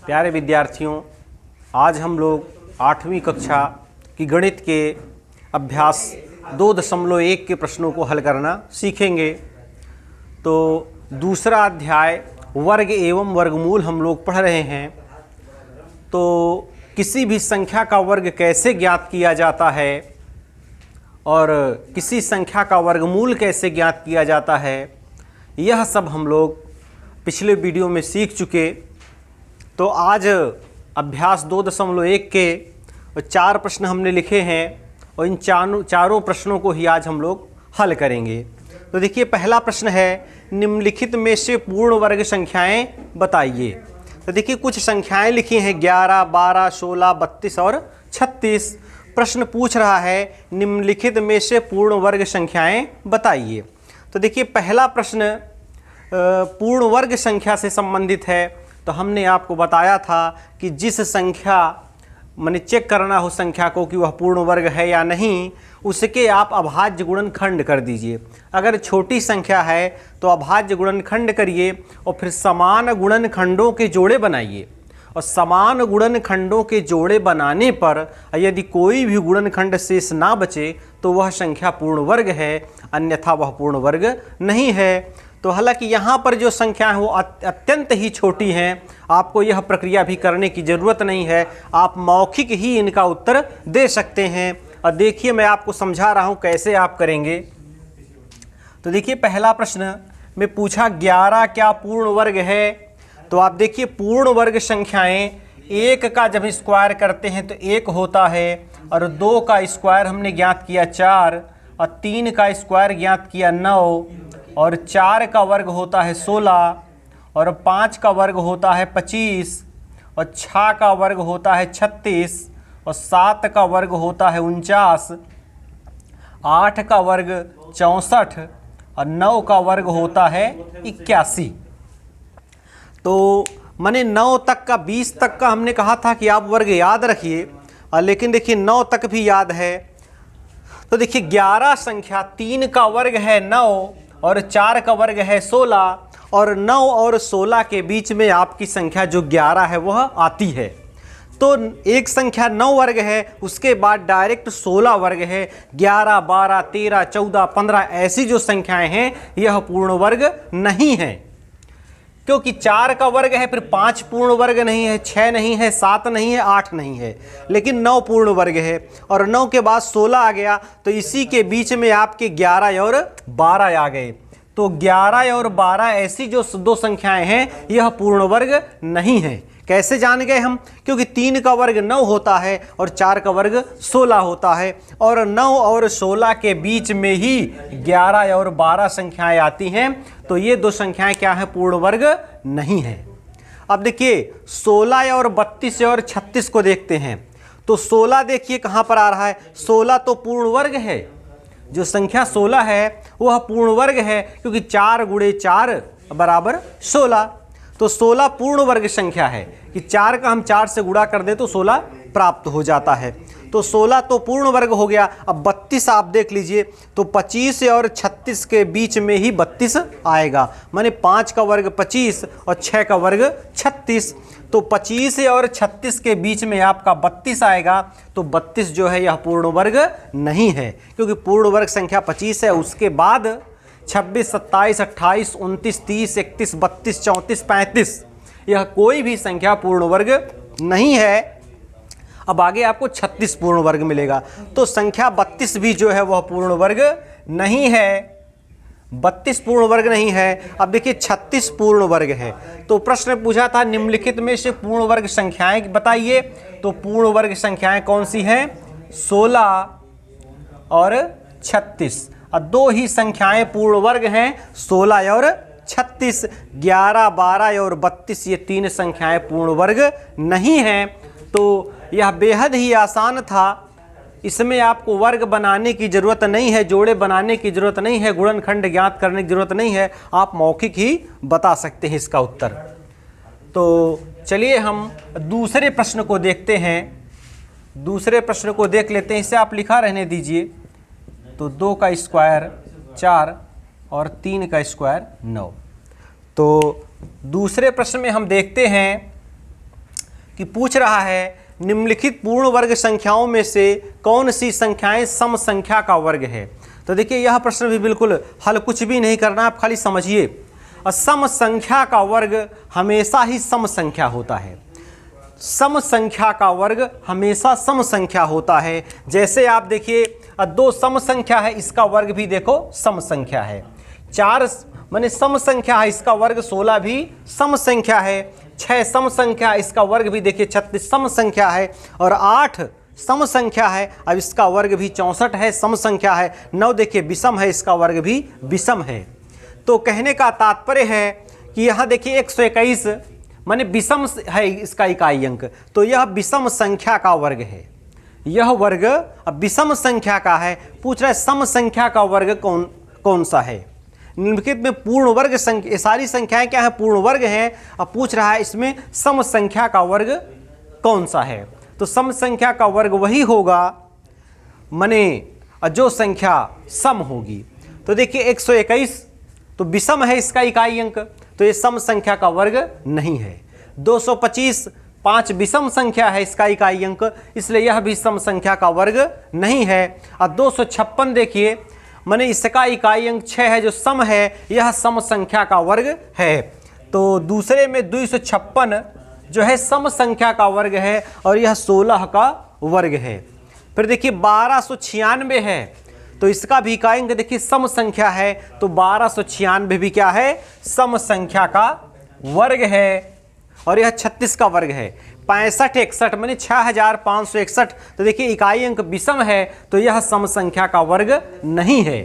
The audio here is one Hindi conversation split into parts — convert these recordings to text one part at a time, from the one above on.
प्यारे विद्यार्थियों, आज हम लोग 8वीं कक्षा की गणित के अभ्यास 2.1 के प्रश्नों को हल करना सीखेंगे। तो दूसरा अध्याय वर्ग एवं वर्गमूल हम लोग पढ़ रहे हैं। तो किसी भी संख्या का वर्ग कैसे ज्ञात किया जाता है और किसी संख्या का वर्गमूल कैसे ज्ञात किया जाता है, यह सब हम लोग पिछले वीडियो में सीख चुके। तो आज अभ्यास 2.1 के 4 प्रश्न हमने लिखे हैं और इन चारों प्रश्नों को ही आज हम लोग हल करेंगे। तो देखिए, पहला प्रश्न है, निम्नलिखित में से पूर्ण वर्ग संख्याएं बताइए। तो देखिए, कुछ संख्याएं लिखी हैं 11, 12, 16, 32 और 36। प्रश्न पूछ रहा है निम्नलिखित में से पूर्ण वर्ग संख्याएं बताइए। तो देखिए, पहला प्रश्न पूर्ण वर्ग संख्या से संबंधित है। तो हमने आपको बताया था कि जिस संख्या माने चेक करना हो संख्या को कि वह पूर्ण वर्ग है या नहीं, उसके आप अभाज्य गुणनखंड कर दीजिए। अगर छोटी संख्या है तो अभाज्य गुणनखंड करिए और फिर समान गुणनखंडों के जोड़े बनाइए। और समान गुणनखंडों के जोड़े बनाने पर यदि कोई भी गुणनखंड शेष ना बचे तो वह संख्या पूर्ण वर्ग है, अन्यथा वह पूर्ण वर्ग नहीं है। तो हालांकि यहाँ पर जो संख्या है वो अत्यंत ही छोटी हैं, आपको यह प्रक्रिया भी करने की ज़रूरत नहीं है, आप मौखिक ही इनका उत्तर दे सकते हैं। और देखिए, मैं आपको समझा रहा हूँ कैसे आप करेंगे। तो देखिए, पहला प्रश्न में पूछा 11 क्या पूर्ण वर्ग है। तो आप देखिए, पूर्ण वर्ग संख्याएं 1 का जब स्क्वायर करते हैं तो 1 होता है, और 2 का स्क्वायर हमने ज्ञात किया 4, और 3 का स्क्वायर ज्ञात किया 9, और 4 का वर्ग होता है 16, और 5 का वर्ग होता है 25, और 6 का वर्ग होता है 36, और 7 का वर्ग होता है 49, 8 का वर्ग 64, और 9 का वर्ग होता है 81। तो मैंने 9 तक का 20 तक का हमने कहा था कि आप वर्ग याद रखिए, लेकिन देखिए 9 तक भी याद है। तो देखिए, 11 संख्या 3 का वर्ग है 9 और 4 का वर्ग है 16, और 9 और 16 के बीच में आपकी संख्या जो 11 है वह आती है। तो एक संख्या 9 वर्ग है, उसके बाद डायरेक्ट 16 वर्ग है। 11, 12, 13, 14, 15 ऐसी जो संख्याएं हैं यह पूर्ण वर्ग नहीं है, क्योंकि 4 का वर्ग है, फिर 5 पूर्ण वर्ग नहीं है, 6 नहीं है, 7 नहीं है, 8 नहीं है, लेकिन 9 पूर्ण वर्ग है। और 9 के बाद 16 आ गया, तो इसी के बीच में आपके 11 और 12 आ गए। तो 11 और 12 ऐसी जो दो संख्याएं हैं यह पूर्ण वर्ग नहीं है। कैसे जान गए हम? क्योंकि 3 का वर्ग 9 होता है और 4 का वर्ग 16 होता है, और 9 और 16 के बीच में ही 11 और 12 संख्याएं आती हैं। तो ये दो संख्याएं क्या है? पूर्ण वर्ग नहीं है। अब देखिए, 16 और 32 और 36 को देखते हैं। तो 16 देखिए कहाँ पर आ रहा है, 16 तो पूर्ण वर्ग है। जो संख्या 16 है वह पूर्ण वर्ग है, क्योंकि 4 गुणे 4 बराबर 16। तो 16 पूर्ण वर्ग संख्या है कि 4 का हम 4 से गुणा कर दें तो 16 प्राप्त हो जाता है। तो 16 तो पूर्ण वर्ग हो गया। अब 32 आप देख लीजिए, तो 25 और 36 के बीच में ही 32 आएगा, माने 5 का वर्ग 25 और 6 का वर्ग 36। तो 25 और 36 के बीच में आपका 32 आएगा। तो 32 जो है यह पूर्ण वर्ग नहीं है, क्योंकि पूर्ण वर्ग संख्या 25 है। उसके बाद 26, 27, 28, 29, 30, 31, 32, 34, 35 यह कोई भी संख्या पूर्ण वर्ग नहीं है। अब आगे आपको 36 पूर्ण वर्ग मिलेगा। तो संख्या 32 भी जो है वह पूर्ण वर्ग नहीं है, 32 पूर्ण वर्ग नहीं है। अब देखिए, 36 पूर्ण वर्ग है। तो प्रश्न पूछा था निम्नलिखित में से पूर्ण वर्ग संख्याएं बताइए। तो पूर्ण वर्ग संख्याएं कौन सी हैं? 16 और 36। और दो ही संख्याएं पूर्ण वर्ग हैं, 16 और 36। 11, 12 और 32 ये 3 संख्याएं पूर्ण वर्ग नहीं हैं। तो यह बेहद ही आसान था, इसमें आपको वर्ग बनाने की ज़रूरत नहीं है, जोड़े बनाने की ज़रूरत नहीं है, गुणनखंड ज्ञात करने की ज़रूरत नहीं है, आप मौखिक ही बता सकते हैं इसका उत्तर। तो चलिए हम दूसरे प्रश्न को देखते हैं। दूसरे प्रश्न को देख लेते हैं, इसे आप लिखा रहने दीजिए। तो 2 का स्क्वायर 4 और 3 का स्क्वायर 9। तो दूसरे प्रश्न में हम देखते हैं कि पूछ रहा है निम्नलिखित पूर्ण वर्ग संख्याओं में से कौन सी संख्याएं सम संख्या का वर्ग है। तो देखिए यह प्रश्न भी बिल्कुल हल कुछ भी नहीं करना, आप खाली समझिए। सम संख्या का वर्ग हमेशा ही सम संख्या होता है। सम संख्या का वर्ग हमेशा सम संख्या होता है। जैसे आप देखिए 2 सम संख्या है, इसका वर्ग भी देखो सम संख्या है। 4 माने सम संख्या है, इसका वर्ग 16 भी सम संख्या है। 6 सम संख्या, इसका वर्ग भी देखिए 36 सम संख्या है। और 8 सम संख्या है, अब इसका वर्ग भी 64 है, सम संख्या है। 9 देखिए विषम है, इसका वर्ग भी विषम है। तो कहने का तात्पर्य है कि यहाँ देखिए 121 माने विषम है इसका इकाई अंक, तो यह विषम संख्या का वर्ग है। यह वर्ग अब विषम संख्या का है। पूछ रहा है सम संख्या का वर्ग कौन सा है। निम्नलिखित में पूर्ण वर्ग संख्या, सारी संख्याएं क्या है पूर्ण वर्ग हैं। अब पूछ रहा है इसमें सम संख्या का वर्ग कौन सा है। तो सम संख्या का वर्ग वही होगा माने जो संख्या सम होगी। तो देखिए 121 तो विषम है इसका इकाई अंक, तो ये सम संख्या का वर्ग नहीं है। 225 5 विषम संख्या है इसका इकाई अंक, इसलिए यह भी सम संख्या का वर्ग नहीं है। और 256 देखिए माने इसका इकाई अंक 6 है जो सम है, यह सम संख्या का वर्ग है। तो दूसरे में 256 जो है सम संख्या का वर्ग है और यह 16 का वर्ग है। फिर देखिए 1296 है, तो इसका भी इकाई अंक देखिए सम संख्या है, तो 1296 भी क्या है सम संख्या का वर्ग है। और यह 36 का वर्ग है। 65 61 माने 6561, तो देखिए इकाई अंक विषम है, तो यह सम संख्या का वर्ग नहीं है।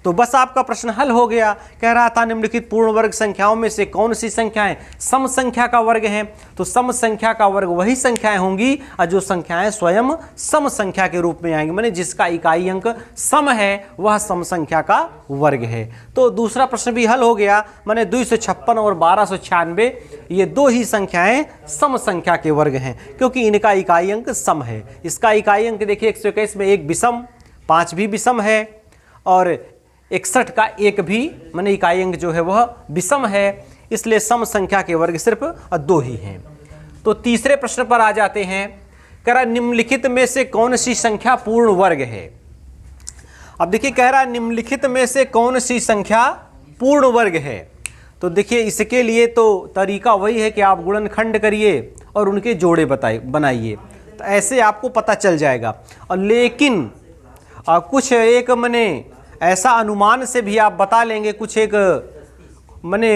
तो बस आपका प्रश्न हल हो गया। कह रहा था निम्नलिखित पूर्ण वर्ग संख्याओं में से कौन सी संख्याएं सम संख्या का वर्ग हैं। तो सम संख्या का वर्ग वही संख्याएं होंगी और जो संख्याएं स्वयं सम संख्या के रूप में आएंगी, माने जिसका इकाई अंक सम है वह सम संख्या का वर्ग है। तो दूसरा प्रश्न भी हल हो गया, माने 256 और 1296 ये 2 ही संख्याएं सम संख्या के वर्ग हैं, क्योंकि इनका इकाई अंक सम है। इसका इकाई अंक देखिए 121 में 1 विषम, 5 भी विषम है और 61 का 1 भी माने इकाई अंक जो है वह विषम है, इसलिए सम संख्या के वर्ग सिर्फ 2 ही हैं। तो तीसरे प्रश्न पर आ जाते हैं। कह रहा निम्नलिखित में से कौन सी संख्या पूर्ण वर्ग है। अब देखिए कह रहा निम्नलिखित में से कौन सी संख्या पूर्ण वर्ग है। तो देखिए इसके लिए तो तरीका वही है कि आप गुणनखंड करिए और उनके जोड़े बनाइए, तो ऐसे आपको पता चल जाएगा। और लेकिन कुछ एक माने ऐसा अनुमान से भी आप बता लेंगे, कुछ एक माने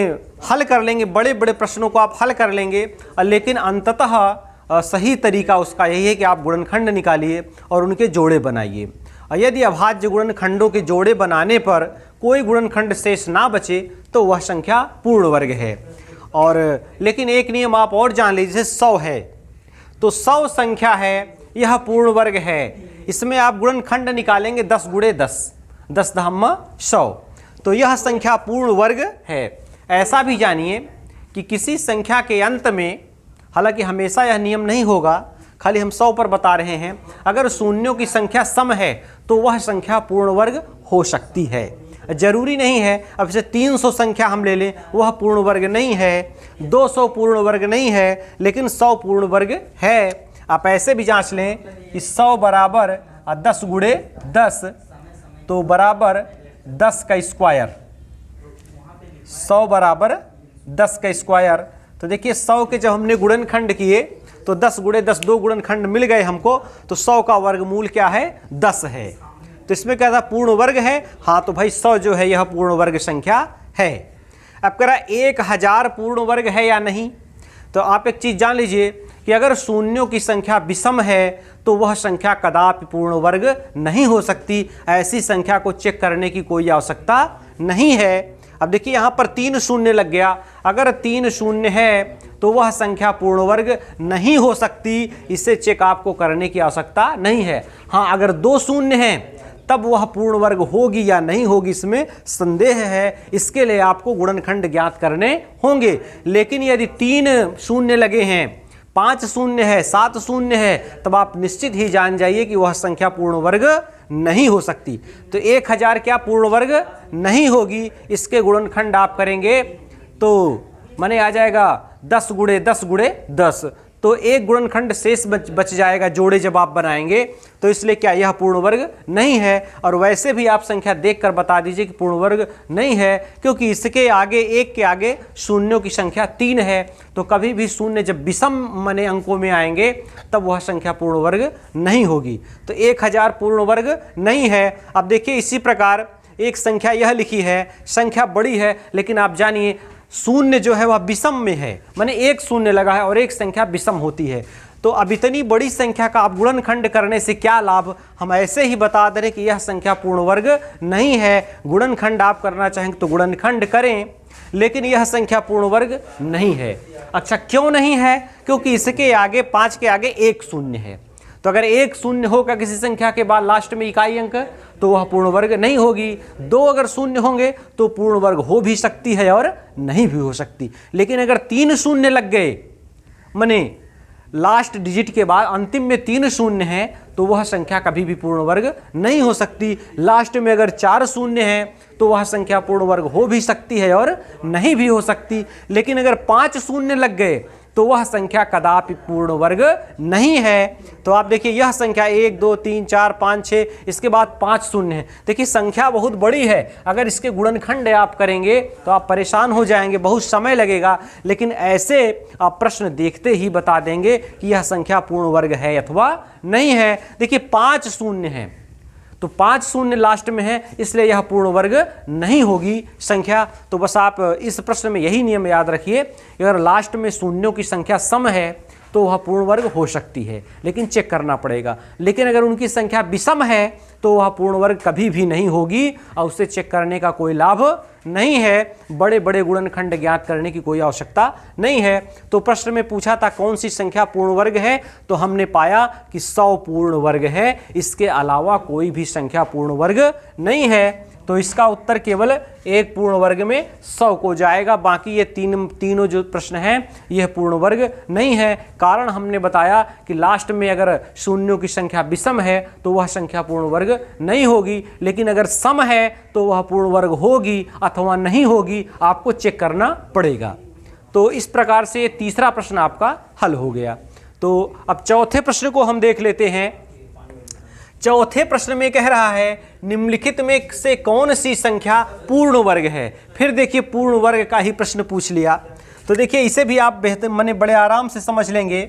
हल कर लेंगे, बड़े बड़े प्रश्नों को आप हल कर लेंगे, लेकिन अंततः सही तरीका उसका यही है कि आप गुणनखंड निकालिए और उनके जोड़े बनाइए। और यदि अभाज्य गुणनखंडों के जोड़े बनाने पर कोई गुणनखंड शेष ना बचे तो वह संख्या पूर्ण वर्ग है। और लेकिन एक नियम आप और जान लीजिए, जैसे 100 है तो 100 संख्या है, यह पूर्ण वर्ग है। इसमें आप गुणनखंड निकालेंगे 10 गुणे 10, 10 धाम 100, तो यह संख्या पूर्ण वर्ग है। ऐसा भी जानिए कि किसी संख्या के अंत में, हालांकि हमेशा यह नियम नहीं होगा, खाली हम 100 पर बता रहे हैं, अगर शून्यों की संख्या सम है तो वह संख्या पूर्ण वर्ग हो सकती है, जरूरी नहीं है। अब जैसे 300 संख्या हम ले लें, वह पूर्ण वर्ग नहीं है, 200 पूर्ण वर्ग नहीं है, लेकिन 100 पूर्ण वर्ग है। आप ऐसे भी जांच लें कि 100 बराबर 10 गुणे 10 तो बराबर 10 का स्क्वायर, 100 बराबर 10 का स्क्वायर। तो देखिए 100 के जब हमने गुणनखंड किए तो 10 गुणे 10 2 गुणनखंड मिल गए हमको, तो 100 का वर्गमूल क्या है 10 है। तो इसमें क्या था पूर्ण वर्ग है। हाँ तो भाई 100 जो है यह पूर्ण वर्ग संख्या है। अब कह रहा 1000 पूर्ण वर्ग है या नहीं। तो आप एक चीज़ जान लीजिए कि अगर शून्यों की संख्या विषम है तो वह संख्या कदापि पूर्ण वर्ग नहीं हो सकती। ऐसी संख्या को चेक करने की कोई आवश्यकता नहीं है। अब देखिए यहाँ पर 3 शून्य लग गया, अगर 3 शून्य है तो वह संख्या पूर्ण वर्ग नहीं हो सकती, इसे चेक आपको करने की आवश्यकता नहीं है। हाँ अगर 2 शून्य हैं तब वह पूर्ण वर्ग होगी या नहीं होगी, इसमें संदेह है, इसके लिए आपको गुणनखंड ज्ञात करने होंगे। लेकिन यदि 3 शून्य लगे हैं, 5 शून्य है, 7 शून्य है, तब आप निश्चित ही जान जाइए कि वह संख्या पूर्ण वर्ग नहीं हो सकती। तो 1000 क्या पूर्ण वर्ग नहीं होगी। इसके गुणनखंड आप करेंगे तो माने आ जाएगा 10 गुणे 10 गुणे 10, तो एक गुणनखंड शेष बच जाएगा जोड़े जब आप बनाएंगे, तो इसलिए क्या यह पूर्ण वर्ग नहीं है। और वैसे भी आप संख्या देखकर बता दीजिए कि पूर्ण वर्ग नहीं है, क्योंकि इसके आगे, एक के आगे शून्यों की संख्या 3 है, तो कभी भी शून्य जब विषम मने अंकों में आएंगे तब वह संख्या पूर्ण वर्ग नहीं होगी। तो 1000 पूर्ण वर्ग नहीं है। अब देखिए इसी प्रकार एक संख्या यह लिखी है, संख्या बड़ी है लेकिन आप जानिए शून्य जो है वह विषम में है, माने एक शून्य लगा है और एक संख्या विषम होती है। तो अब इतनी बड़ी संख्या का आप गुणनखंड करने से क्या लाभ, हम ऐसे ही बता दे रहे कि यह संख्या पूर्ण वर्ग नहीं है। गुणनखंड आप करना चाहेंगे तो गुणनखंड करें, लेकिन यह संख्या पूर्ण वर्ग नहीं है। अच्छा क्यों नहीं है? क्योंकि इसके आगे 5 के आगे एक शून्य है, तो अगर एक शून्य होगा किसी संख्या के बाद लास्ट में इकाई अंक, तो वह पूर्ण वर्ग नहीं होगी। 2 अगर शून्य होंगे तो पूर्ण वर्ग हो भी सकती है और नहीं भी हो सकती। लेकिन अगर 3 शून्य लग गए, माने लास्ट डिजिट के बाद अंतिम में 3 शून्य हैं, तो वह संख्या कभी भी पूर्ण वर्ग नहीं हो सकती। लास्ट में अगर 4 शून्य हैं तो वह संख्या पूर्ण वर्ग हो भी सकती है और नहीं भी हो सकती। लेकिन अगर 5 शून्य लग गए तो वह संख्या कदापि पूर्ण वर्ग नहीं है। तो आप देखिए यह संख्या 1 2 3 4 5 6, इसके बाद 5 शून्य है। देखिए संख्या बहुत बड़ी है, अगर इसके गुणनखंड आप करेंगे तो आप परेशान हो जाएंगे, बहुत समय लगेगा। लेकिन ऐसे आप प्रश्न देखते ही बता देंगे कि यह संख्या पूर्ण वर्ग है अथवा नहीं है। देखिए 5 शून्य है, तो 5 शून्य लास्ट में है, इसलिए यह पूर्ण वर्ग नहीं होगी संख्या। तो बस आप इस प्रश्न में यही नियम याद रखिए, अगर लास्ट में शून्यों की संख्या सम है तो वह पूर्ण वर्ग हो सकती है, लेकिन चेक करना पड़ेगा। लेकिन अगर उनकी संख्या विषम है तो वह पूर्ण वर्ग कभी भी नहीं होगी और उसे चेक करने का कोई लाभ नहीं है। बड़े बड़े गुणनखंड ज्ञात करने की कोई आवश्यकता नहीं है। तो प्रश्न में पूछा था कौन सी संख्या पूर्ण वर्ग है, तो हमने पाया कि 100 पूर्ण वर्ग है, इसके अलावा कोई भी संख्या पूर्ण वर्ग नहीं है। तो इसका उत्तर केवल एक पूर्ण वर्ग में 100 को जाएगा, बाकी ये तीनों जो प्रश्न हैं यह पूर्ण वर्ग नहीं है। कारण हमने बताया कि लास्ट में अगर शून्यों की संख्या विषम है तो वह संख्या पूर्ण वर्ग नहीं होगी, लेकिन अगर सम है तो वह पूर्ण वर्ग होगी अथवा नहीं होगी, आपको चेक करना पड़ेगा। तो इस प्रकार से तीसरा प्रश्न आपका हल हो गया। तो अब चौथे प्रश्न को हम देख लेते हैं। चौथे प्रश्न में कह रहा है निम्नलिखित में से कौन सी संख्या पूर्ण वर्ग है। फिर देखिए पूर्ण वर्ग का ही प्रश्न पूछ लिया, तो देखिए इसे भी आप बेहतर माने बड़े आराम से समझ लेंगे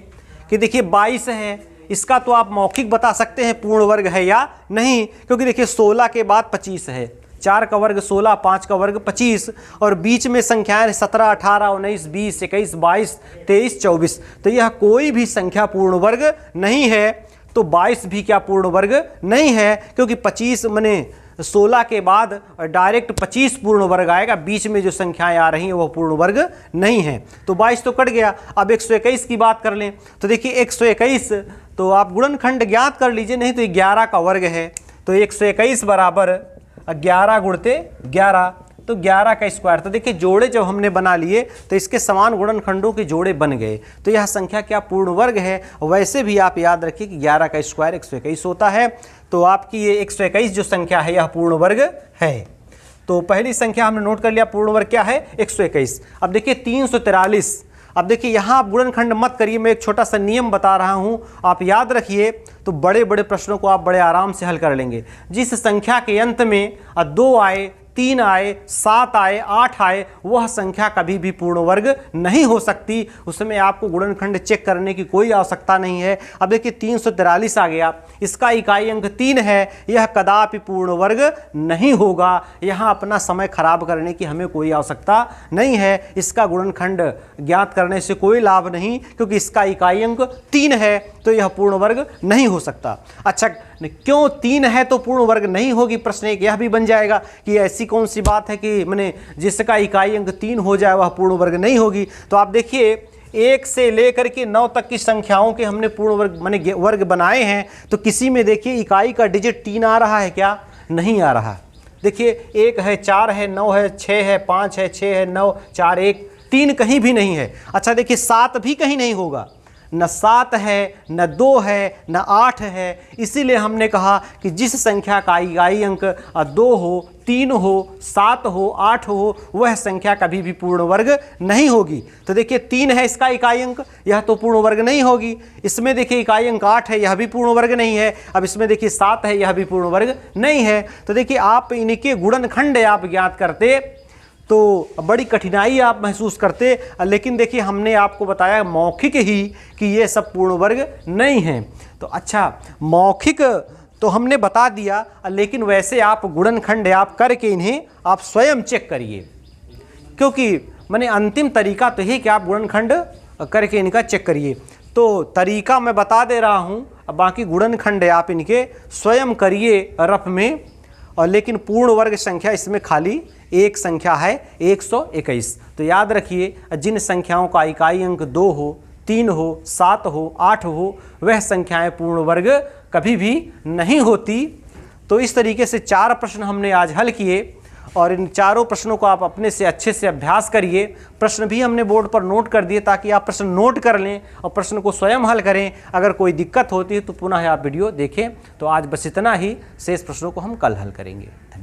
कि देखिए 22 है, इसका तो आप मौखिक बता सकते हैं पूर्ण वर्ग है या नहीं, क्योंकि देखिए 16 के बाद 25 है, 4 का वर्ग 16, 5 का वर्ग 25, और बीच में संख्याएं 17, 18, 19, 20, 21, 22, 23, 24, तो यह कोई भी संख्या पूर्ण वर्ग नहीं है। तो 22 भी क्या पूर्ण वर्ग नहीं है, क्योंकि 25 माने 16 के बाद डायरेक्ट 25 पूर्ण वर्ग आएगा, बीच में जो संख्याएं आ रही हैं वह पूर्ण वर्ग नहीं है। तो 22 तो कट गया। अब 121 की बात कर लें तो देखिए 121, तो आप गुणनखंड ज्ञात कर लीजिए, नहीं तो 11 का वर्ग है, तो 121 बराबर 11 गुणते 11, तो 11 का स्क्वायर। तो देखिए जोड़े जब हमने बना लिए तो इसके समान गुणनखंडों के जोड़े बन गए, तो यह संख्या क्या पूर्ण वर्ग है। वैसे भी आप याद रखिए कि 11 का स्क्वायर 121 होता है, तो आपकी ये 121 जो संख्या है यह पूर्ण वर्ग है। तो पहली संख्या हमने नोट कर लिया, पूर्ण वर्ग क्या है 121। अब देखिए 343, अब देखिए यहाँ आप गुणनखंड मत करिए, मैं एक छोटा सा नियम बता रहा हूँ, आप याद रखिए, तो बड़े बड़े प्रश्नों को आप बड़े आराम से हल कर लेंगे। जिस संख्या के अंत में 2 आए, 3 आए, 7 आए, 8 आए, वह संख्या कभी भी पूर्ण वर्ग नहीं हो सकती, उसमें आपको गुणनखंड चेक करने की कोई आवश्यकता नहीं है। अब देखिए 343 आ गया, इसका इकाई अंक 3 है, यह कदापि पूर्ण वर्ग नहीं होगा। यहाँ अपना समय खराब करने की हमें कोई आवश्यकता नहीं है, इसका गुणनखंड ज्ञात करने से कोई लाभ नहीं, क्योंकि इसका इकाई अंक 3 है, तो यह पूर्ण वर्ग नहीं हो सकता। अच्छा क्यों 3 है तो पूर्ण वर्ग नहीं होगी, प्रश्न एक यह भी बन जाएगा कि ऐसी कौन सी बात है कि मैंने जिसका इकाई अंक 3 हो जाए वह पूर्ण वर्ग नहीं होगी। तो आप देखिए 1 से लेकर के 9 तक की संख्याओं के हमने पूर्ण वर्ग माने वर्ग बनाए हैं, तो किसी में देखिए इकाई का डिजिट 3 आ रहा है क्या? नहीं आ रहा। देखिए 1 है, 4 है, 9 है, 6 है, 5 है, 6 है, 9, 4, 1, 3 कहीं भी नहीं है। अच्छा देखिए 7 भी कहीं नहीं होगा, न 7 है, न 2 है, न 8 है। इसीलिए हमने कहा कि जिस संख्या का इकाई अंक 2 हो, 3 हो, 7 हो, 8 हो, वह संख्या कभी भी पूर्ण वर्ग नहीं होगी। तो देखिए 3 है इसका इकाई अंक, यह तो पूर्ण वर्ग नहीं होगी। इसमें देखिए इकाई अंक 8 है, यह भी पूर्ण वर्ग नहीं है। अब इसमें देखिए 7 है, यह भी पूर्ण वर्ग नहीं है। तो देखिए आप इनके गुणनखंड आप ज्ञात करते तो बड़ी कठिनाई आप महसूस करते, लेकिन देखिए हमने आपको बताया मौखिक ही कि ये सब पूर्ण वर्ग नहीं हैं। तो अच्छा, मौखिक तो हमने बता दिया, लेकिन वैसे आप गुणनखंड आप करके इन्हें आप स्वयं चेक करिए, क्योंकि मैंने अंतिम तरीका तो है कि आप गुणनखंड करके इनका चेक करिए। तो तरीका मैं बता दे रहा हूँ, अब बाकी गुणनखंड आप इनके स्वयं करिए रफ में। और लेकिन पूर्ण वर्ग संख्या इसमें खाली एक संख्या है 121। तो याद रखिए, जिन संख्याओं का इकाई अंक 2 हो, 3 हो, 7 हो, 8 हो, वह संख्याएं पूर्ण वर्ग कभी भी नहीं होती। तो इस तरीके से 4 प्रश्न हमने आज हल किए, और इन चारों प्रश्नों को आप अपने से अच्छे से अभ्यास करिए। प्रश्न भी हमने बोर्ड पर नोट कर दिए ताकि आप प्रश्न नोट कर लें और प्रश्न को स्वयं हल करें। अगर कोई दिक्कत होती है तो पुनः आप वीडियो देखें। तो आज बस इतना ही, शेष प्रश्नों को हम कल हल करेंगे। धन्यवाद।